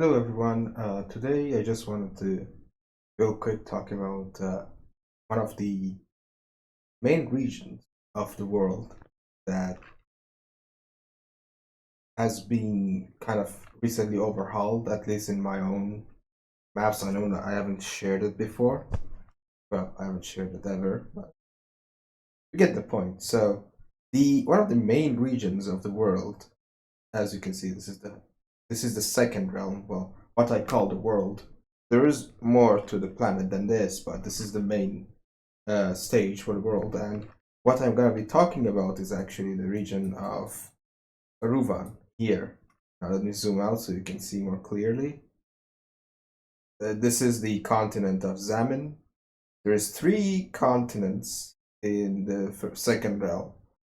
Hello everyone. Today I just wanted to real quick talk about one of the main regions of the world that has been kind of recently overhauled, at least in my own maps. I know that I haven't shared it before. Well, I haven't shared it ever, but you get the point. So the one of the main regions of the world, as you can see, this is the second realm. Well, what I call the world. There is more to the planet than this, but this is the main stage for the world. And what I'm going to be talking about is actually the region of Rouvan here. Now let me zoom out so you can see more clearly. This is the continent of Zamin. There's three continents in the second realm.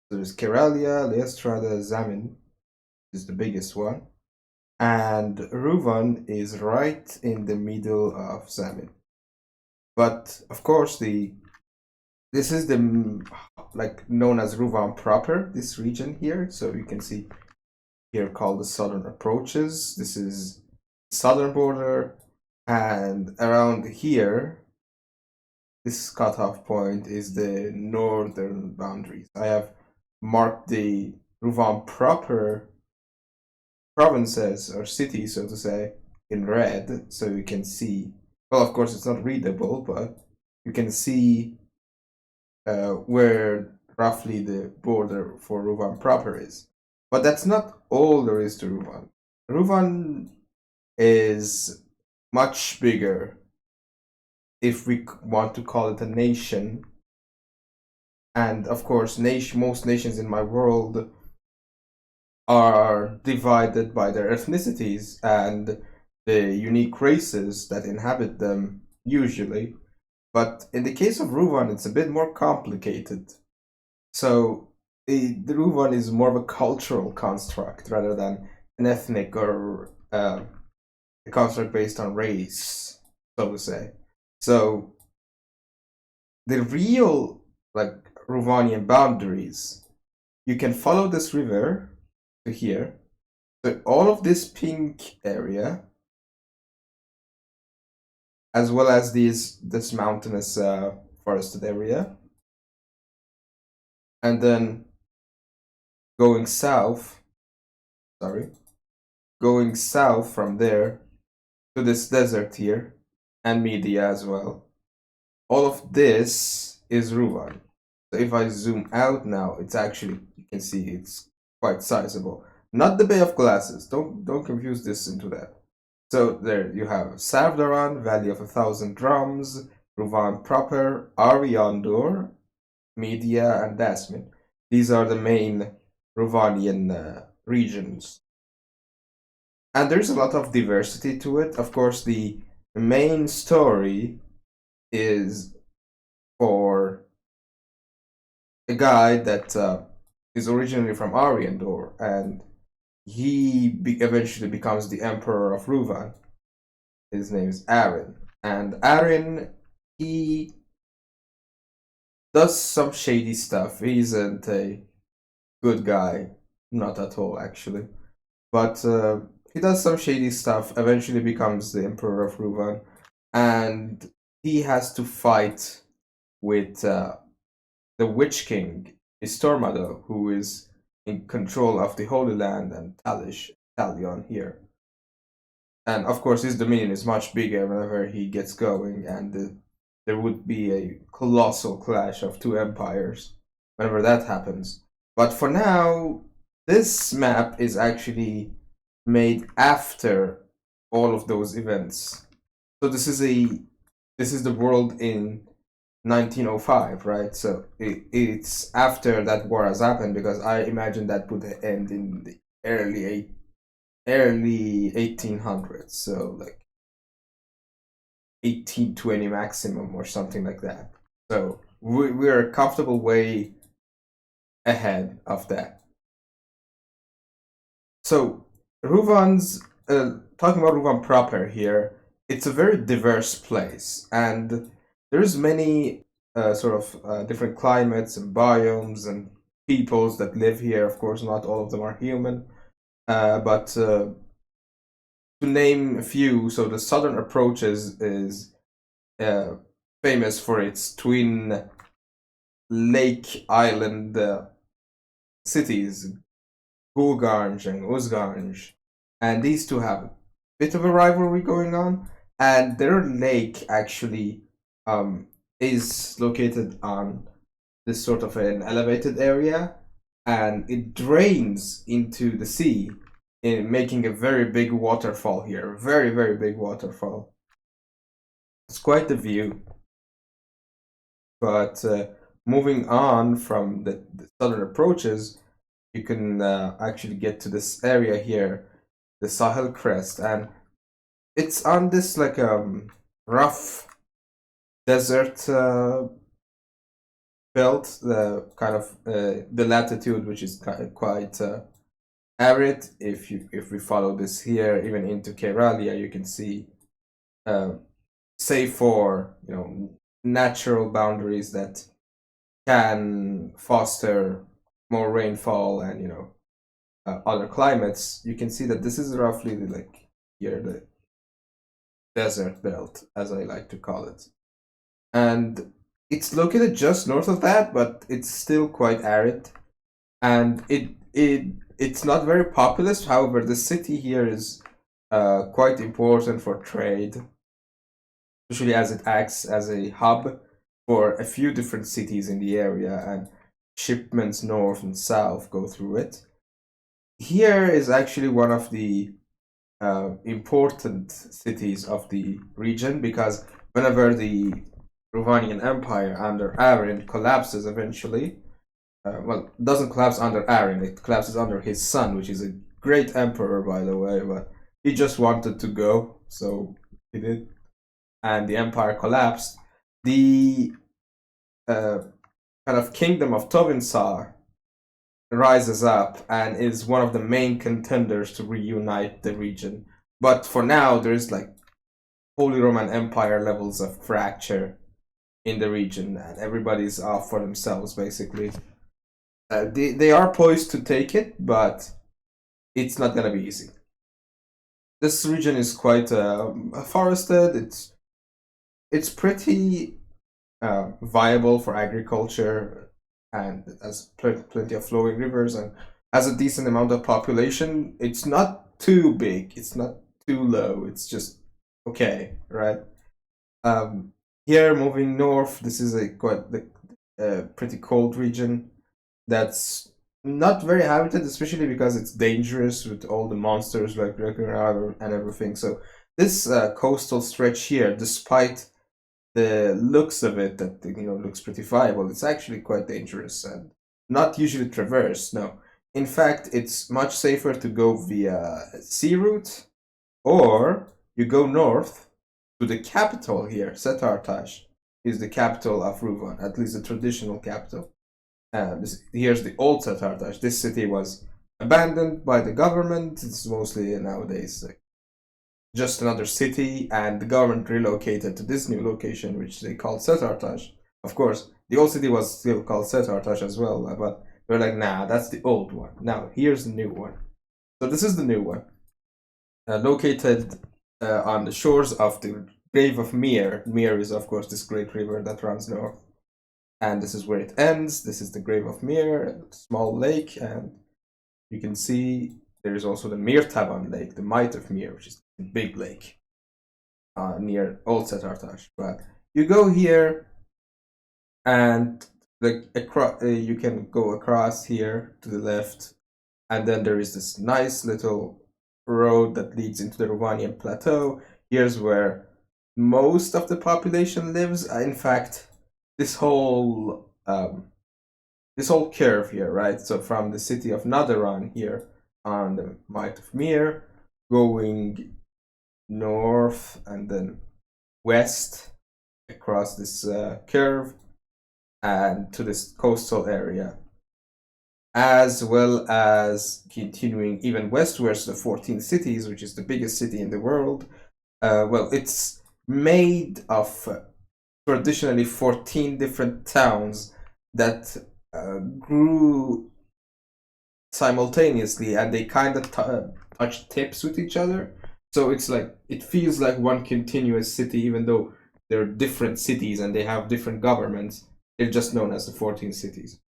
There's Keralia, Leostrada, Zamin is the biggest one. And Rouvan is right in the middle of Zamin. But of course, this is the known as Rouvan proper, this region here. So you can see here called the southern approaches. This is southern border, and around here, this cutoff point is the northern boundaries. I have marked the Rouvan proper provinces or cities, so to say, in red, so you can see. Well, of course, it's not readable, but you can see where roughly the border for Rouvan proper is. But that's not all there is to Rouvan. Rouvan is much bigger, if we want to call it a nation. And of course, most nations in my world are divided by their ethnicities and the unique races that inhabit them, usually. But in the case of Rouvan, it's a bit more complicated. So the Rouvan is more of a cultural construct rather than an ethnic or a construct based on race, so to say. So the real Rouvanian boundaries, you can follow this river to here. So all of this pink area, as well as this mountainous forested area, and then going south from there to this desert here and Media as well. All of this is Rouvan. So if I zoom out now, it's actually, you can see it's quite sizable. Not the Bay of Glasses. Don't confuse this into that. So there you have Savdaran, Valley of 1,000 Drums, Rouvan proper, Ariandor, Media, and Dasmin. These are the main Rouvanian regions. And there's a lot of diversity to it. Of course, the main story is for a guy that is originally from Ariandor, and he eventually becomes the emperor of Rouvan. His name is Aaron, and Aaron, he does some shady stuff. He isn't a good guy, not at all actually, but he does some shady stuff. Eventually becomes the emperor of Rouvan, and he has to fight with the Witch King Istormado, who is in control of the Holy Land, and Talion here. And of course, his dominion is much bigger whenever he gets going, and there would be a colossal clash of two empires whenever that happens. But for now, this map is actually made after all of those events. So this is the world in 1905, right? So it's after that war has happened, because I imagine that would end in the early 1800s, so like 1820 maximum or something like that. So we're a comfortable way ahead of that. So Rouvan's talking about Rouvan proper here. It's a very diverse place, and there's many different climates and biomes and peoples that live here. Of course, not all of them are human, but to name a few, so the southern approach is famous for its twin lake island cities, Gulganj and Uzganj, and these two have a bit of a rivalry going on. And their lake actually is located on this sort of an elevated area, and it drains into the sea, in making a very big waterfall here. Very, very big waterfall. It's quite the view. But moving on from the southern approaches, you can actually get to this area here, the Sahel crest, and it's on this like rough desert belt, the kind of the latitude which is quite arid. If we follow this here, even into Keralia, you can see, save for natural boundaries that can foster more rainfall and other climates, you can see that this is roughly like here the desert belt, as I like to call it, and it's located just north of that, but it's still quite arid, and it's not very populous. However, the city here is quite important for trade, especially as it acts as a hub for a few different cities in the area, and shipments north and south go through it. Here is actually one of the important cities of the region, because whenever the Rouvanian Empire under Arin collapses eventually, well, it doesn't collapse under Arin, it collapses under his son, which is a great emperor, by the way, but he just wanted to go, so he did, and the empire collapsed. The kind of kingdom of Tovinsar rises up and is one of the main contenders to reunite the region. But for now, there's like Holy Roman Empire levels of fracture in the region, and everybody's off for themselves, basically. They are poised to take it, but it's not gonna be easy. This region is quite forested. It's pretty viable for agriculture, and has plenty of flowing rivers, and has a decent amount of population. It's not too big, it's not too low, it's just okay, right? Here, moving north, this is a quite pretty cold region that's not very habited, especially because it's dangerous with all the monsters like lurking around and everything. So this coastal stretch here, despite the looks of it that looks pretty viable, it's actually quite dangerous and not usually traversed. No, in fact, it's much safer to go via sea route, or you go north to the capital here. Setartash is the capital of Rouvan, at least the traditional capital. Here's the old Setartash. This city was abandoned by the government. It's mostly nowadays just another city, and the government relocated to this new location, which they called Setartash. Of course, the old city was still called Setartash as well, but they're like, nah, that's the old one. Now, here's the new one. So this is the new one. Located on the shores of the Grave of Mir. Mir is, of course, this great river that runs north. And this is where it ends. This is the Grave of Mir, a small lake, and you can see there is also the Mirtaban Lake, the Might of Mir, which is a big lake near Old Setartash. But you go here, and you can go across here to the left, and then there is this nice little road that leads into the Rouvanian Plateau. Here's where most of the population lives. In fact, this whole curve here, right? So from the city of Nadaran here on the Might of Mir, going north and then west across this curve and to this coastal area, as well as continuing even westwards to the 14 cities, which is the biggest city in the world. Well, it's made of traditionally 14 different towns that grew simultaneously, and they kind of touch tips with each other. So it's like, it feels like one continuous city, even though they're different cities and they have different governments. They're just known as the 14 cities.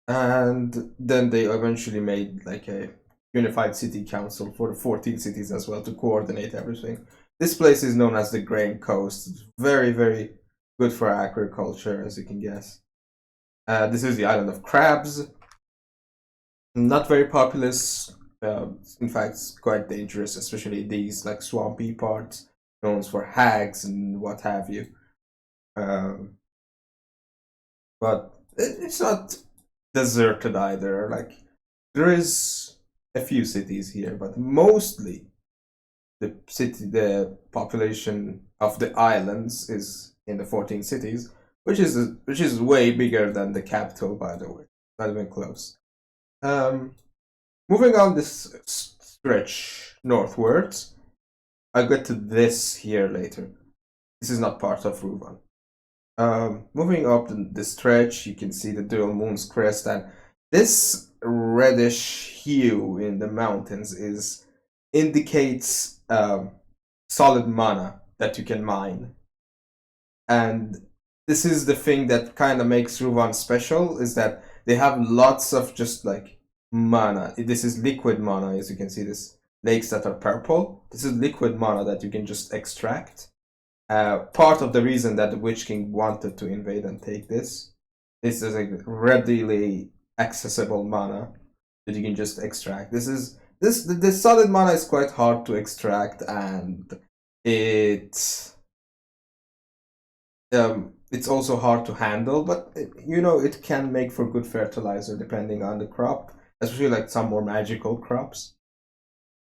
And then they eventually made like a unified city council for the 14 cities as well to coordinate everything. This place is known as the Grain Coast. It's very, very good for agriculture, as you can guess. This is the island of crabs. Not very populous. In fact, it's quite dangerous, especially these like swampy parts, known for hags and what have you. But it's not deserted either. Like, there is a few cities here, but mostly the population of the islands is in the 14 cities, which is way bigger than the capital, by the way. Not even close. Moving on this stretch northwards, I'll get to this here later. This is not part of Rouvan. Moving up the stretch, you can see the dual moon's crest, and this reddish hue in the mountains indicates solid mana that you can mine. And this is the thing that kind of makes Rouvan special, is that they have lots of just like mana. This is liquid mana, as you can see, this lakes that are purple. This is liquid mana that you can just extract. Part of the reason that the Witch King wanted to invade and take this is a readily accessible mana that you can just extract. The solid mana is quite hard to extract, and it's also hard to handle, but it can make for good fertilizer depending on the crop, especially like some more magical crops.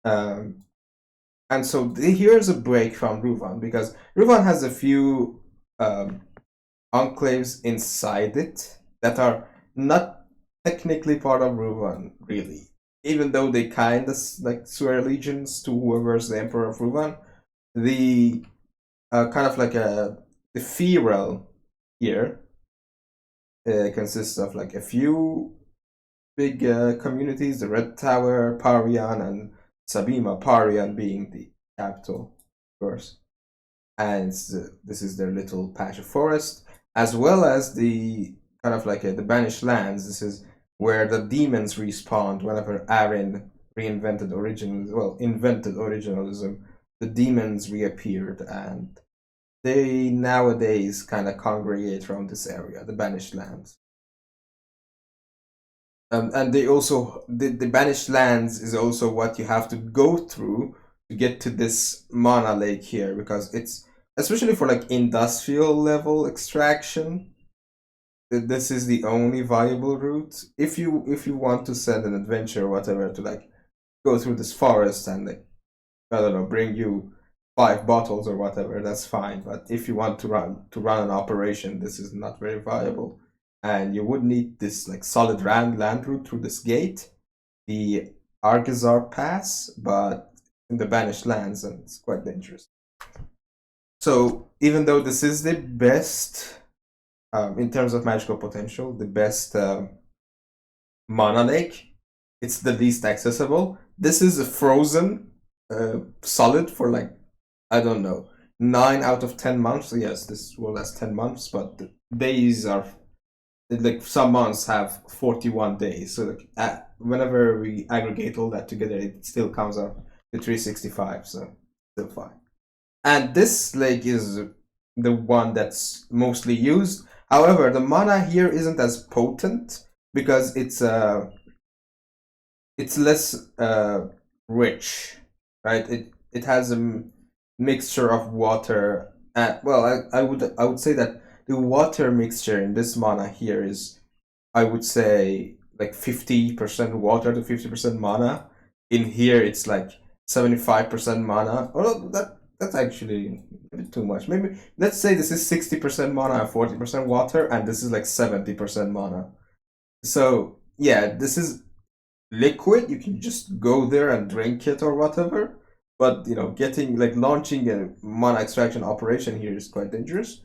And so here's a break from Rouvan, because Rouvan has a few enclaves inside it that are not technically part of Rouvan, really. Even though they kind of like swear allegiance to whoever's the Emperor of Rouvan, the kind of like the Feral here consists of like a few big communities: the Red Tower, Parian, and Sabima, Parian being the capital, of course. And this is their little patch of forest, as well as the kind of like the Banished Lands. This is where the demons respawned whenever Arin invented originalism. The demons reappeared, and they nowadays kind of congregate around this area, the Banished Lands. And they also, the Banished Lands is also what you have to go through to get to this mana lake here, because it's, especially for like industrial level extraction, this is the only viable route. If you want to send an adventure or whatever to like go through this forest and like, I don't know, bring you 5 bottles or whatever, that's fine. But if you want to run an operation, this is not very viable. And you would need this like solid land route through this gate, the Argazar Pass, but in the Banished Lands, and it's quite dangerous. So even though this is the best, in terms of magical potential, the best mana lake, it's the least accessible. This is a frozen solid for like, I don't know, 9 out of 10 months. So yes, this will last 10 months, but the days are like, some months have 41 days. So like, whenever we aggregate all that together, it still comes out to 365. So still fine. And this lake is the one that's mostly used. However, the mana here isn't as potent because it's less rich, right? It has a mixture of water. Well, I would say that the water mixture in this mana here is, I would say, like 50% water to 50% mana. In here, it's like 75% mana. Oh, that's actually a bit too much. Maybe let's say this is 60% mana and 40% water, and this is like 70% mana. So yeah, this is liquid. You can just go there and drink it or whatever. But getting like launching a mana extraction operation here is quite dangerous.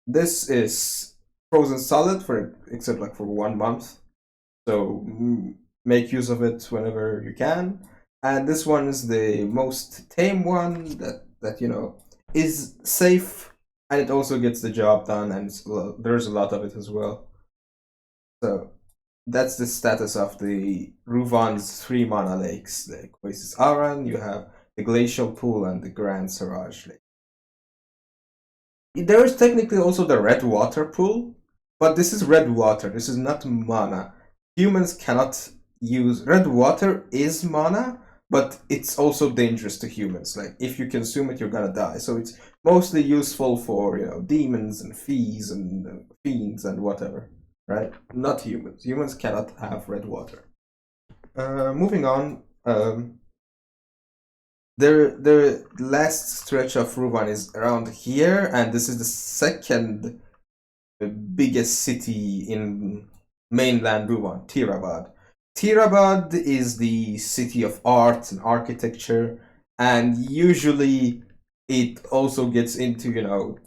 This is frozen solid except like for 1 month. So make use of it whenever you can. and this one is the most tame one that is safe, and it also gets the job done, and there's a lot of it as well. So that's the status of the Rouvan's 3 mana lakes. The Oasis Aran, you have the Glacial Pool, and the Grand Siraj Lake. There is technically also the Red Water Pool, but this is red water. This is not mana. Humans cannot use red water. Is mana, but it's also dangerous to humans. Like if you consume it, you're gonna die. So it's mostly useful for demons and fiends and whatever, right? Not humans. Humans cannot have red water. Moving on. The last stretch of Rouvan is around here, and this is the second biggest city in mainland Rouvan, Tirabad. Tirabad is the city of art and architecture, and usually it also gets into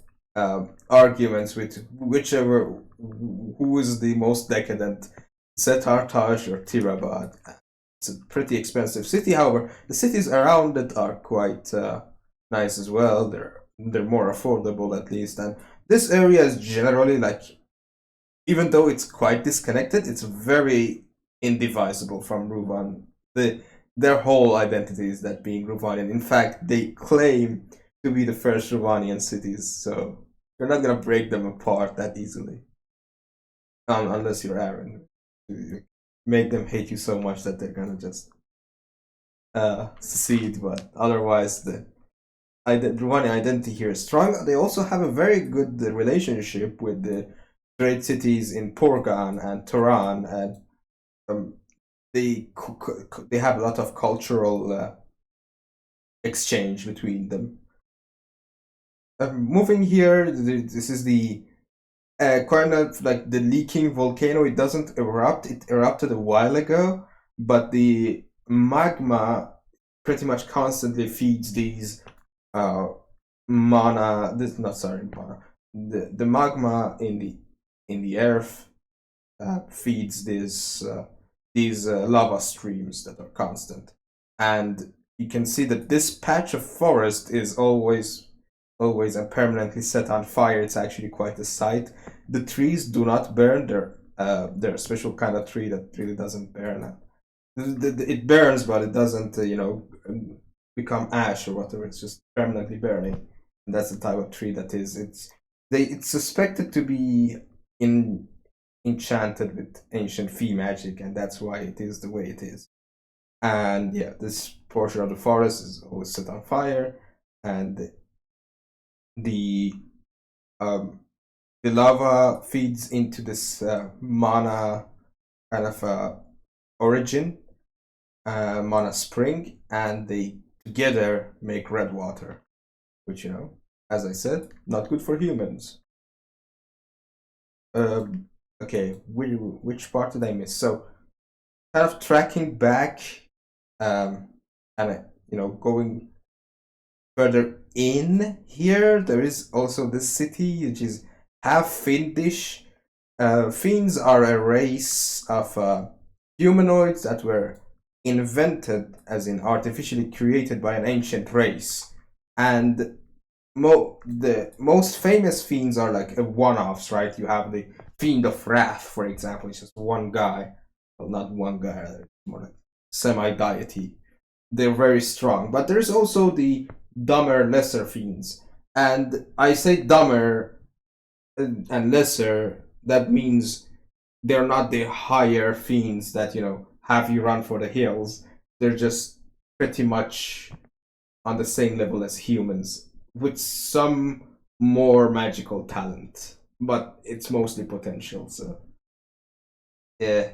arguments with whichever who is the most decadent, Zetartaj or Tirabad. It's a pretty expensive city. However, the cities around it are quite nice as well. They're more affordable at least, and this area is generally like, even though it's quite disconnected, it's very indivisible from Rouvan. Their whole identity is that being Rouvanian. In fact, they claim to be the first Rouvanian cities, so you're not gonna break them apart that easily, unless you're Aaron. You make them hate you so much that they're gonna just secede. But otherwise, the Rouvanian identity here is strong. They also have a very good relationship with the great cities in Porgan and Turan, and they have a lot of cultural exchange between them. Moving here, this is the kind of like the leaking volcano. It doesn't erupt. It erupted a while ago, but the magma pretty much constantly feeds these mana. This not sorry mana. The magma in the earth feeds these lava streams that are constant, and you can see that this patch of forest is always and permanently set on fire. It's actually quite a sight. The trees do not burn. They're a special kind of tree that really doesn't burn. It burns, but it doesn't become ash or whatever. It's just permanently burning, and that's the type of tree that is. It's suspected to be enchanted with ancient fey magic, and that's why it is the way it is. And yeah, this portion of the forest is always set on fire, and the lava feeds into this mana kind of origin, mana spring, and they together make red water, which as I said, not good for humans. Okay, which part did I miss? So, kind of tracking back, and going further in here, there is also this city which is half fiendish. Fiends are a race of humanoids that were invented, as in artificially created by an ancient race, and the most famous fiends are like one-offs, right? You have the Fiend of Wrath, for example. It's just one guy. Well, not one guy, more like semi-deity. They're very strong. But there's also the dumber, lesser fiends. And I say dumber and lesser, that means they're not the higher fiends that, have you run for the hills. They're just pretty much on the same level as humans, with some more magical talent, but it's mostly potential. So yeah,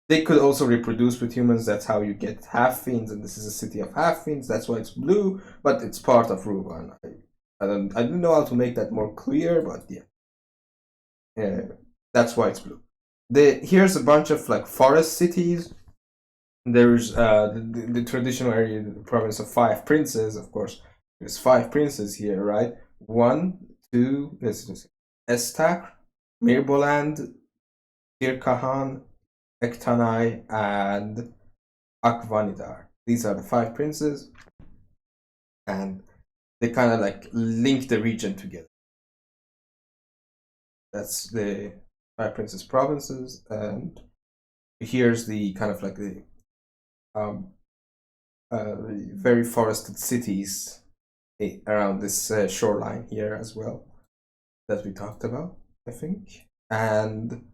they could also reproduce with humans. That's how you get half fiends, and this is a city of half fiends. That's why it's blue, but it's part of Rouvan. I don't know how to make that more clear, but yeah, that's why it's blue. Here's a bunch of like forest cities. There's the traditional area, the province of 5 princes, of course. There's 5 princes here, right? 1, 2, let's just Estak, Mirboland, Tirkahan, Ektanai, and Akvanidar. These are the 5 princes, and they kind of like link the region together. That's the 5 princes provinces, and here's the kind of like the very forested cities around this shoreline here as well that we talked about, I think. And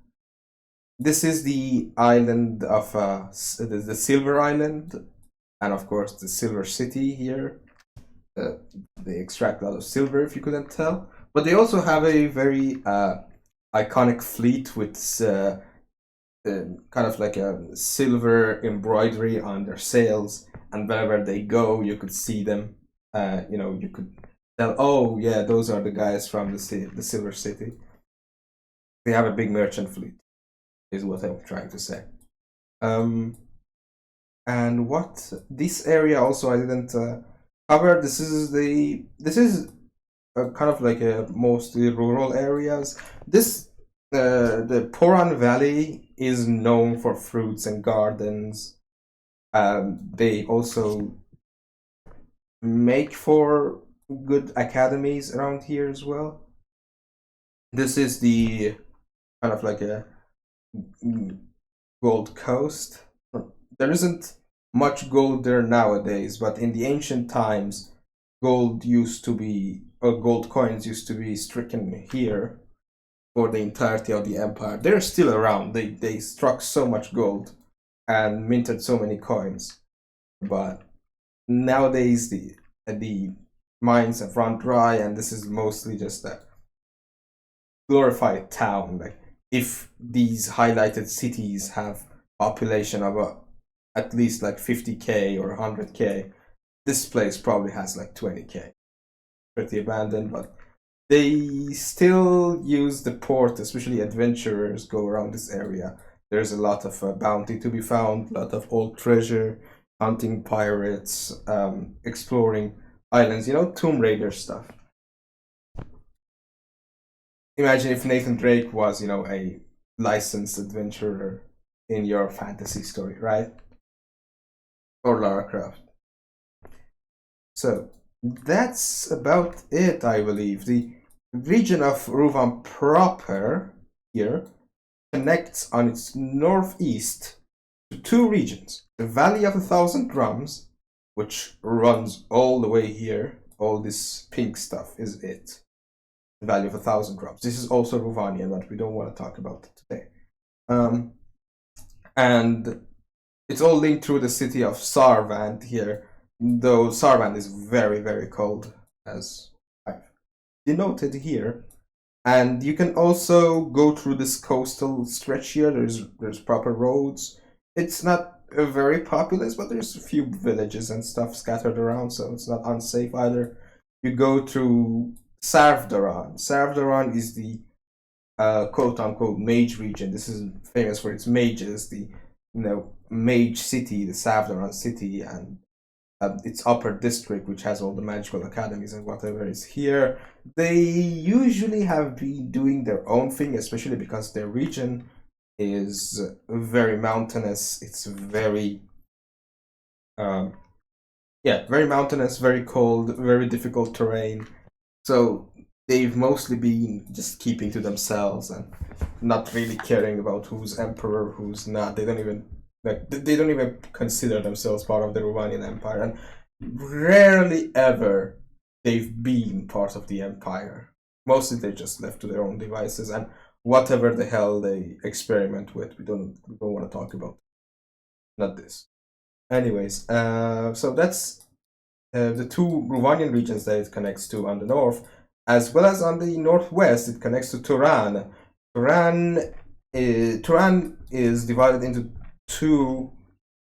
this is the island of the Silver Island, and of course the Silver City here. They extract a lot of silver, if you couldn't tell. But they also have a very iconic fleet with kind of like a silver embroidery on their sails, and wherever they go, you could see them. You could tell, oh yeah, those are the guys from the Silver City. They have a big merchant fleet, is what I'm trying to say. And what this area also I didn't cover. This is kind of like a mostly rural areas. This the Poran Valley is known for fruits and gardens. They also make for good academies around here as well. This is the kind of like a Gold Coast. There isn't much gold there nowadays, but in the ancient times, gold coins used to be stricken here for the entirety of the empire. They're still around. They struck so much gold and minted so many coins, but nowadays the mines have run dry, and this is mostly just a glorified town. Like, if these highlighted cities have population of at least like 50k or 100k, this place probably has like 20k. Pretty abandoned, but they still use the port, especially adventurers go around this area. There's a lot of bounty to be found, a lot of old treasure, hunting pirates, exploring islands, Tomb Raider stuff. Imagine if Nathan Drake was, a licensed adventurer in your fantasy story, right? Or Lara Croft. So that's about it, I believe. The region of Rouvan proper here connects on its northeast to 2 regions. The Valley of 1,000 Drums, which runs all the way here. All this pink stuff is it. The Valley of 1,000 Drums. This is also Rouvanian, but we don't want to talk about it today. And it's all linked through the city of Sarvand here, though Sarvand is very, very cold, as I've denoted here. And you can also go through this coastal stretch here. There's proper roads. It's not very populous, but there's a few villages and stuff scattered around, so it's not unsafe either. You go through Sarvdaran. Sarvdaran is the quote-unquote mage region. This is famous for its mages, the mage city, the Sarvdaran city, and its upper district, which has all the magical academies and whatever is here. They usually have been doing their own thing, especially because their region is very mountainous. It's very very mountainous, very cold, very difficult terrain. So they've mostly been just keeping to themselves and not really caring about who's emperor, who's not. They don't even consider themselves part of the Rouvanian Empire, and rarely ever they've been part of the empire. Mostly they're just left to their own devices and whatever the hell they experiment with. We don't want to talk about. Not this. Anyways, so that's the 2 Rouvanian regions that it connects to on the north, as well as on the northwest. It connects to Turan. Turan is divided into 2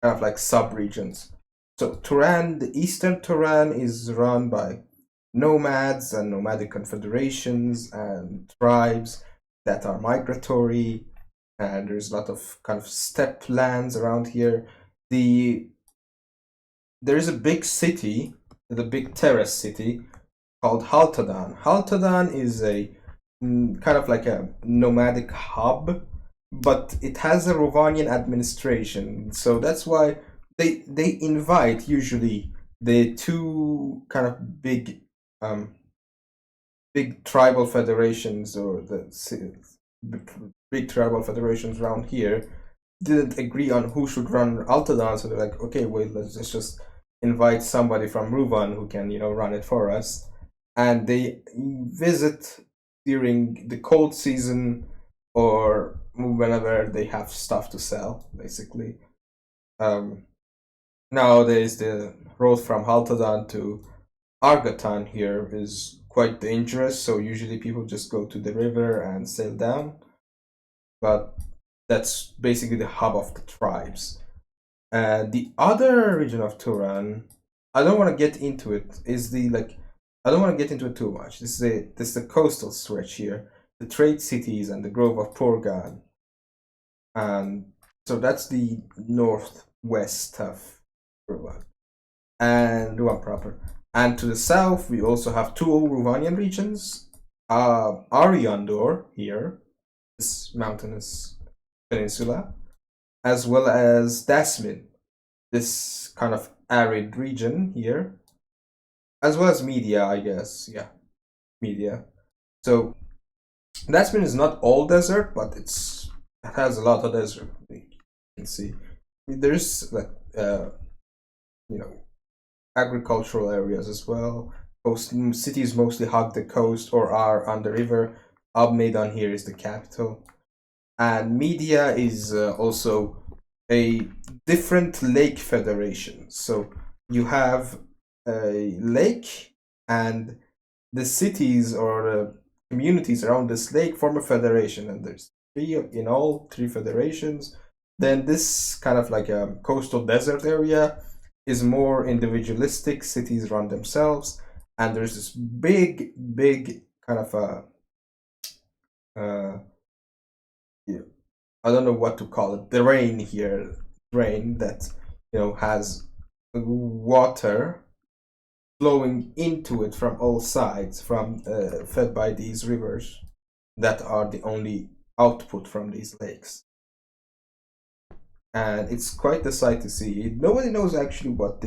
kind of like sub-regions. So Turan, the eastern Turan, is run by nomads and nomadic confederations and tribes that are migratory, and there's a lot of kind of steppe lands around here. There is a big city, the big terrace city, called Haltadan. Haltadan is a kind of like a nomadic hub, but it has a Rouvanian administration, so that's why they invite usually the two kind of big tribal federations, or big tribal federations around here didn't agree on who should run Altadan, so they're like, okay, wait, let's just invite somebody from Rouvan who can, run it for us. And they visit during the cold season or whenever they have stuff to sell, basically. Nowadays, the road from Haltadan to Argatan here is quite dangerous, so usually people just go to the river and sail down. But that's basically the hub of the tribes. The other region of Turan, I don't want to get into it. I don't want to get into it too much. This is the coastal stretch here, the trade cities and the Grove of Porgan, and so that's the northwest of Rouvan and Rouvan proper. And to the south, we also have two Rouvanian regions, Ariandor here, this mountainous peninsula, as well as Dasmin, this kind of arid region here, as well as Media, I guess. Yeah, Media. So Dasmin is not all desert, but it has a lot of desert. You can see there's like agricultural areas as well. Coast cities mostly hug the coast or are on the river. Abmedan here is the capital, and Media is also a different lake federation. So you have a lake, and the cities or the communities around this lake form a federation, and there's three federations. Then this kind of like a coastal desert area is more individualistic. Cities run themselves, and there's this big kind of a I don't know what to call it. The rain here, rain that has water flowing into it from all sides, from fed by these rivers that are the only output from these lakes. And it's quite the sight to see. Nobody knows actually what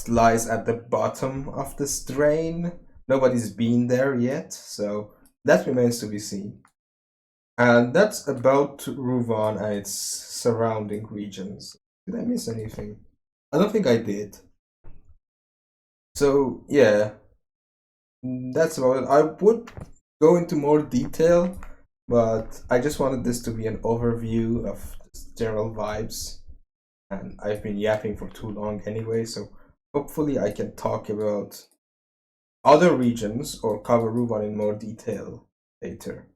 lies at the bottom of this drain. Nobody's been there yet, so that remains to be seen. And that's about Rouvan and its surrounding regions. Did I miss anything? I don't think I did. So yeah, that's about it. I would go into more detail, but I just wanted this to be an overview of general vibes, and I've been yapping for too long anyway, so hopefully I can talk about other regions or cover Rouvan in more detail later.